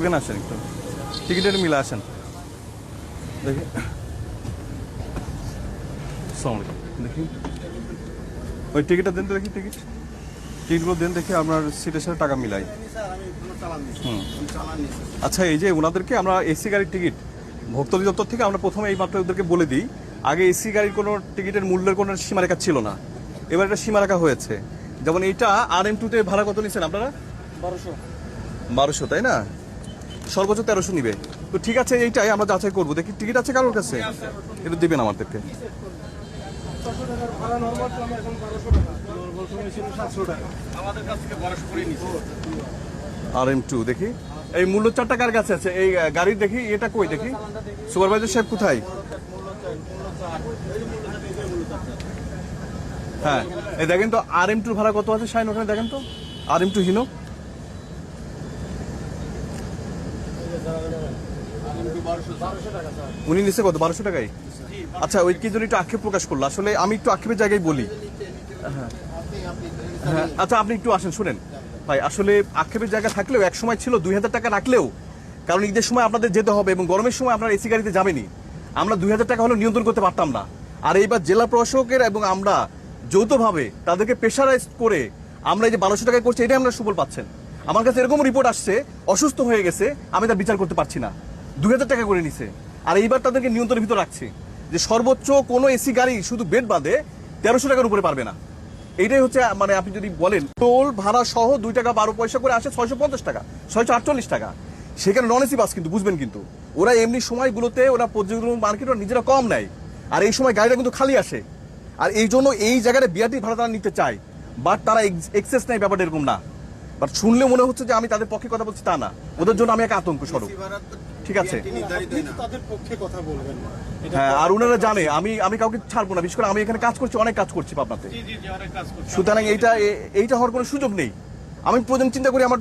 এখানে আসেন একটু টিকিটের মিলে আসেন দেখি। আসসালামু আলাইকুম। দেখি ওই টিকিটটা দেন তো, দেখি টিকিটগুলো দেন দেখি আপনার সিটের সাথে টাকা মিলাই। আচ্ছা, এই যে ওনাদেরকে আমরা এসি গাড়ির টিকিট ভোক্তা অধিদপ্তর থেকে আমরা প্রথমে এই মাত্র ওদেরকে বলে দিই, আগে এসি গাড়ির কোনো টিকিটের মূল্যের কোনো সীমারেখা ছিল না, এবার একটা সীমারেখা হয়েছে। যেমন এইটা RM2-তে ভাড়া কত নিচ্ছেন আপনারা? 1200, তাই না? সর্বোচ্চ 1300 নিবে। তো ঠিক আছে, এইটাই আমরা যাচাই করবো। দেখি টিকিট আছে কারোর কাছে, এটা দেবেন আমাদেরকে। RM2 দেখি এই মূল্য চারটা কার কাছে আছে এই গাড়ির? দেখি এটা কই, দেখি সুপারভাইজার সাহেব কোথায়? হ্যাঁ, এই দেখেন তো RM2 ভাড়া কত আছে শাইন, ওখানে দেখেন তো RM2 হিনো। উনি নিচে কত? 1200 টাকায়। আচ্ছা, ওই কি জন্য একটু আক্ষেপ প্রকাশ করলো? আসলে আমি একটু আক্ষেপের জায়গায় বলি। হ্যাঁ, আচ্ছা আপনি একটু আসেন, শুনেন ভাই, আসলে আক্ষেপের জায়গা থাকলেও এক সময় ছিল 2000 টাকা রাখলেও, কারণ ঈদের সময় আপনাদের যেতে হবে এবং গরমের সময় আপনার এসি গাড়িতে যাবেনি, আমরা 2000 টাকা হলেও নিয়ন্ত্রণ করতে পারতাম না। আর এইবার জেলা প্রশাসকের এবং আমরা যৌথভাবে তাদেরকে প্রেশারাইজ করে আমরা এই যে 1200 টাকায় করছি, এটাই আমরা সুফল পাচ্ছেন। আমার কাছে এরকম রিপোর্ট আসছে, অসুস্থ হয়ে গেছে, আমি তার বিচার করতে পারছি না, 2000 টাকা করে নিছে। আর এইবার তাদেরকে নিয়ন্ত্রণের ভিতর রাখছি যে সর্বোচ্চ কোনো এসি গাড়ি শুধু বেড বাদে 1300 টাকার উপরে পারবে না। এইটাই হচ্ছে, মানে আপনি যদি বলেন টোল ভাড়া সহ 2 টাকা 12 পয়সা করে আসে 650 টাকা, 648 টাকা। সেখানে নন এসি বাস কিন্তু বুঝবেন, কিন্তু ওরা এমনি সময়গুলোতে ওরা পর্যটন মার্কেট ওরা নিজেরা কম নেয়, আর এই সময় গাড়িটা কিন্তু খালি আসে। আর এই জন্য এই জায়গাটা বিআরটি ভাড়া তারা নিতে চায়, বাট তারা এক্সেস নেয়, ব্যাপারটা এরকম না। বাট শুনলে মনে হচ্ছে যে আমি তাদের পক্ষে কথা বলছি, তা না, ওদের জন্য আমি এক আতঙ্ক স্বরূপ। ঠিক আছে, হ্যাঁ, আর ওনারা জানে আমি কাউকে ছাড়বো না, বিশেষ করে আমি এখানে কাজ করছি, অনেক কাজ করছি পাবনাতে, সুতরাং এইটা হওয়ার কোনো সুযোগ নেই। আমি প্রয়োজন চিন্তা করি আমার